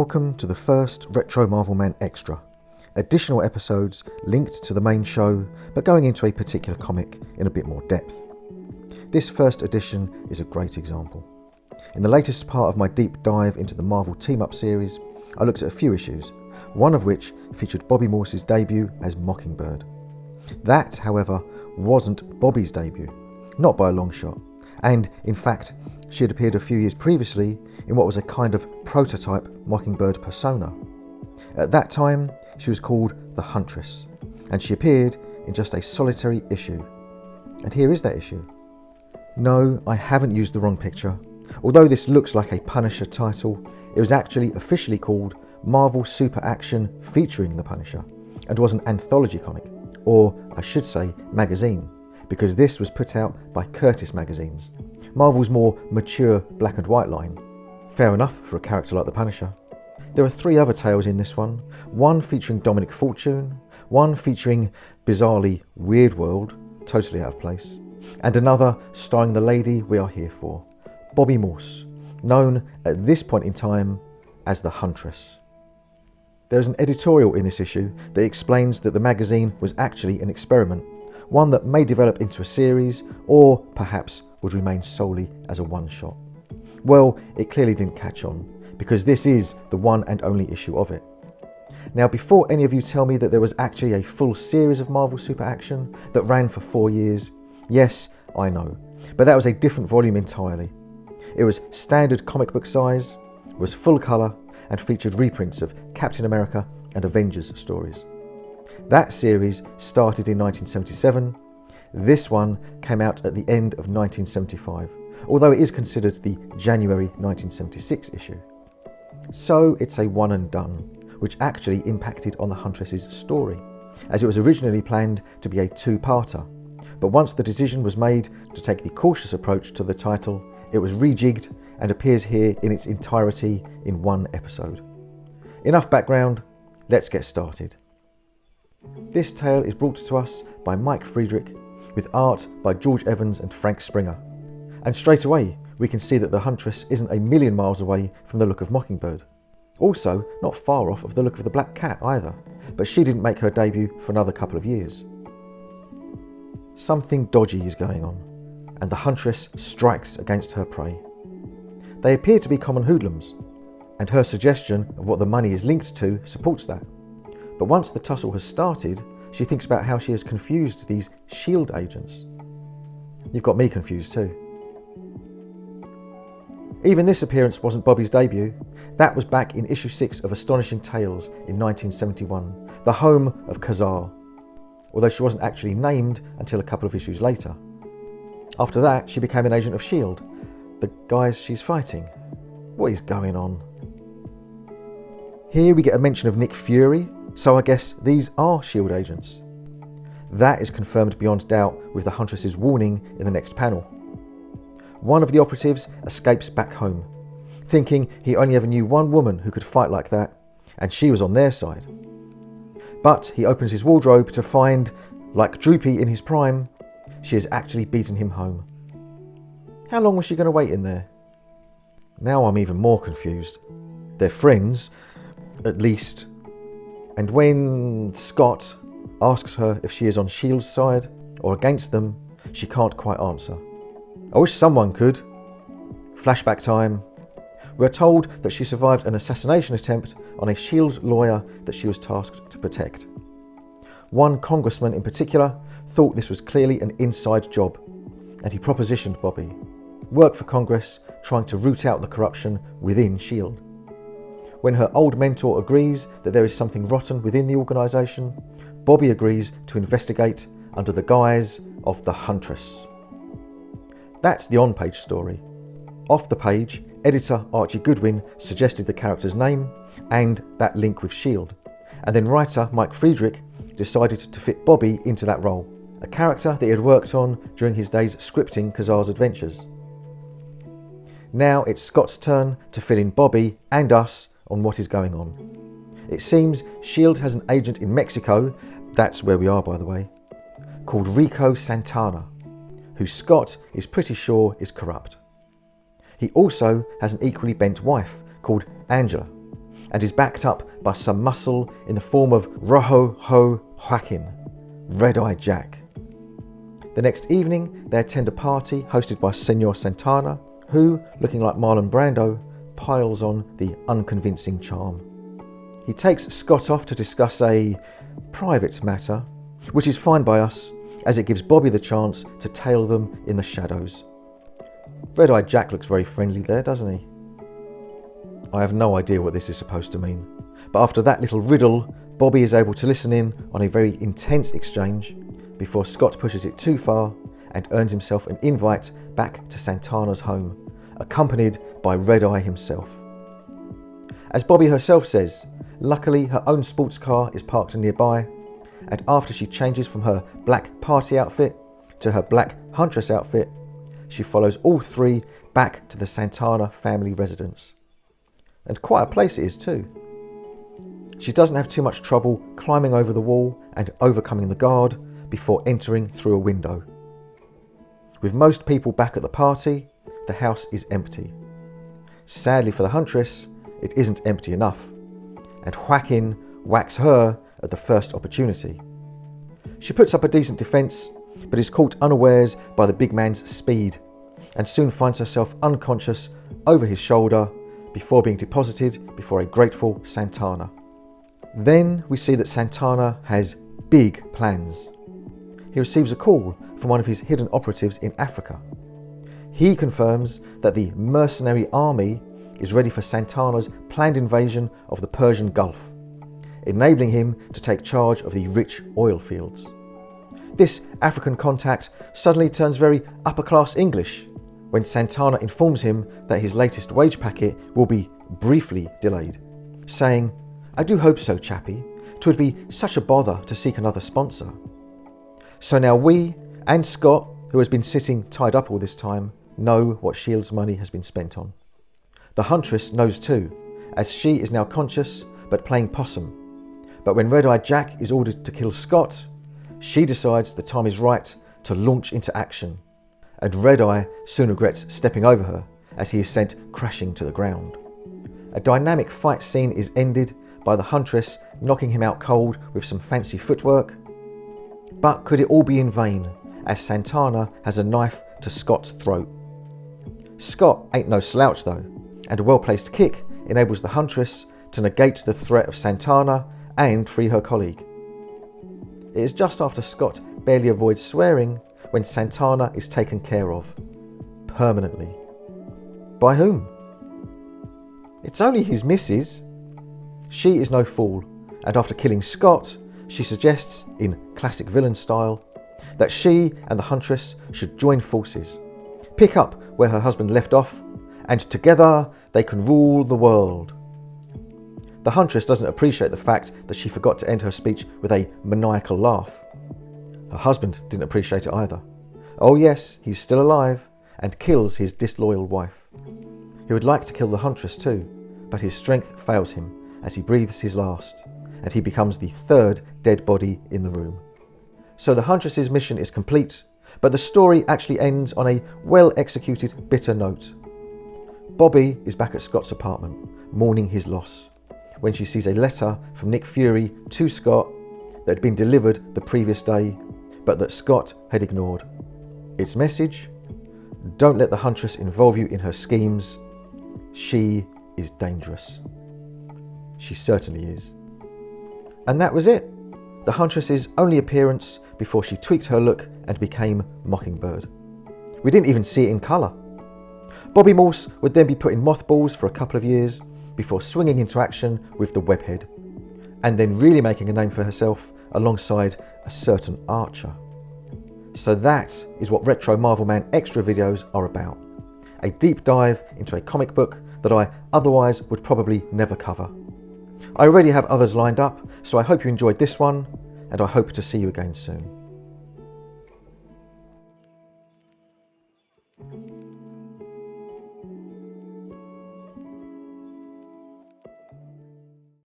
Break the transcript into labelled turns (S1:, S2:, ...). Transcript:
S1: Welcome to the first Retro Marvel Man Extra. Additional episodes linked to the main show, but going into a particular comic in a bit more depth. This first edition is a great example. In the latest part of my deep dive into the Marvel Team-Up series, I looked at a few issues, one of which featured Bobbi Morse's debut as Mockingbird. That, however, wasn't Bobbi's debut, not by a long shot, and in fact, she had appeared a few years previously in what was a kind of prototype Mockingbird persona. At that time, she was called the Huntress, and she appeared in just a solitary issue. And here is that issue. No, I haven't used the wrong picture. Although this looks like a Punisher title, it was actually officially called Marvel Super Action featuring the Punisher, and was an anthology comic, or I should say magazine, because this was put out by Curtis Magazines, Marvel's more mature black and white line. Fair enough for a character like the Punisher. There are 3 other tales in this one featuring Dominic Fortune, one featuring bizarrely Weird World, totally out of place, and another starring the lady we are here for, Bobbi Morse, known at this point in time as the Huntress. There's an editorial in this issue that explains that the magazine was actually an experiment, one that may develop into a series, or perhaps would remain solely as a one-shot. Well, it clearly didn't catch on, because this is the one and only issue of it. Now, before any of you tell me that there was actually a full series of Marvel Super Action that ran for 4 years, yes, I know, but that was a different volume entirely. It was standard comic book size, was full colour, and featured reprints of Captain America and Avengers stories. That series started in 1977. This one came out at the end of 1975, although it is considered the January 1976 issue. So it's a one and done, which actually impacted on the Huntress's story, as it was originally planned to be a 2-parter. But once the decision was made to take the cautious approach to the title, it was rejigged and appears here in its entirety in 1 episode. Enough background, let's get started. This tale is brought to us by Mike Friedrich, with art by George Evans and Frank Springer. And straight away, we can see that the Huntress isn't a million miles away from the look of Mockingbird. Also, not far off of the look of the Black Cat either, but she didn't make her debut for another couple of years. Something dodgy is going on, and the Huntress strikes against her prey. They appear to be common hoodlums, and her suggestion of what the money is linked to supports that. But once the tussle has started, she thinks about how she has confused these S.H.I.E.L.D. agents. You've got me confused too. Even this appearance wasn't Bobbi's debut. That was back in issue 6 of Astonishing Tales in 1971, the home of Kazar, although she wasn't actually named until a couple of issues later. After that, she became an agent of S.H.I.E.L.D., the guys she's fighting. What is going on? Here we get a mention of Nick Fury, so I guess these are S.H.I.E.L.D. agents. That is confirmed beyond doubt with the Huntress's warning in the next panel. One of the operatives escapes back home, thinking he only ever knew one woman who could fight like that, and she was on their side. But he opens his wardrobe to find, like Droopy in his prime, she has actually beaten him home. How long was she going to wait in there? Now I'm even more confused. They're friends, at least. And when Scott asks her if she is on S.H.I.E.L.D's side or against them, she can't quite answer. I wish someone could. Flashback time. We're told that she survived an assassination attempt on a S.H.I.E.L.D. lawyer that she was tasked to protect. One congressman in particular thought this was clearly an inside job, and he propositioned Bobbi. Work for Congress, trying to root out the corruption within S.H.I.E.L.D. When her old mentor agrees that there is something rotten within the organisation, Bobbi agrees to investigate under the guise of the Huntress. That's the on-page story. Off the page, editor Archie Goodwin suggested the character's name and that link with S.H.I.E.L.D., and then writer Mike Friedrich decided to fit Bobbi into that role, a character that he had worked on during his days scripting Kazar's adventures. Now it's Scott's turn to fill in Bobbi and us on what is going on. It seems S.H.I.E.L.D. has an agent in Mexico, that's where we are by the way, called Rico Santana, who Scott is pretty sure is corrupt. He also has an equally bent wife called Angela, and is backed up by some muscle in the form of Roho Ho Joaquin, Red-Eye Jack. The next evening, they attend a party hosted by Senor Santana, who, looking like Marlon Brando, piles on the unconvincing charm. He takes Scott off to discuss a private matter, which is fine by us, as it gives Bobbi the chance to tail them in the shadows. Red-Eye Jack looks very friendly there, doesn't he? I have no idea what this is supposed to mean, but after that little riddle, Bobbi is able to listen in on a very intense exchange before Scott pushes it too far and earns himself an invite back to Santana's home, accompanied by Red-Eye himself. As Bobbi herself says, luckily her own sports car is parked nearby, and after she changes from her black party outfit to her black huntress outfit, she follows all three back to the Santana family residence. And quite a place it is too. She doesn't have too much trouble climbing over the wall and overcoming the guard before entering through a window. With most people back at the party, the house is empty. Sadly for the huntress, it isn't empty enough, and Joaquin whacks her at the first opportunity. She puts up a decent defence, but is caught unawares by the big man's speed, and soon finds herself unconscious over his shoulder before being deposited before a grateful Santana. Then we see that Santana has big plans. He receives a call from one of his hidden operatives in Africa. He confirms that the mercenary army is ready for Santana's planned invasion of the Persian Gulf, enabling him to take charge of the rich oil fields. This African contact suddenly turns very upper-class English when Santana informs him that his latest wage packet will be briefly delayed, saying, "I do hope so, chappie. 'Twould be such a bother to seek another sponsor." So now we, and Scott, who has been sitting tied up all this time, know what S.H.I.E.L.D's money has been spent on. The Huntress knows too, as she is now conscious but playing possum. But when Red-Eye Jack is ordered to kill Scott, she decides the time is right to launch into action, and Red-Eye soon regrets stepping over her as he is sent crashing to the ground. A dynamic fight scene is ended by the Huntress knocking him out cold with some fancy footwork. But could it all be in vain, as Santana has a knife to Scott's throat? Scott ain't no slouch though, and a well-placed kick enables the Huntress to negate the threat of Santana and free her colleague. It is just after Scott barely avoids swearing when Santana is taken care of. Permanently. By whom? It's only his missus. She is no fool, and after killing Scott, she suggests, in classic villain style, that she and the Huntress should join forces, pick up where her husband left off, and together they can rule the world. The Huntress doesn't appreciate the fact that she forgot to end her speech with a maniacal laugh. Her husband didn't appreciate it either. Oh yes, he's still alive, and kills his disloyal wife. He would like to kill the Huntress too, but his strength fails him as he breathes his last, and he becomes the third dead body in the room. So the Huntress's mission is complete, but the story actually ends on a well-executed bitter note. Bobbi is back at Scott's apartment, mourning his loss, when she sees a letter from Nick Fury to Scott that had been delivered the previous day, but that Scott had ignored. Its message: don't let the Huntress involve you in her schemes. She is dangerous. She certainly is. And that was it. The Huntress's only appearance before she tweaked her look and became Mockingbird. We didn't even see it in colour. Bobbi Morse would then be put in mothballs for a couple of years before swinging into action with the webhead, and then really making a name for herself alongside a certain Archer. So that is what Retro Marvel Man Extra videos are about. A deep dive into a comic book that I otherwise would probably never cover. I already have others lined up, so I hope you enjoyed this one, and I hope to see you again soon.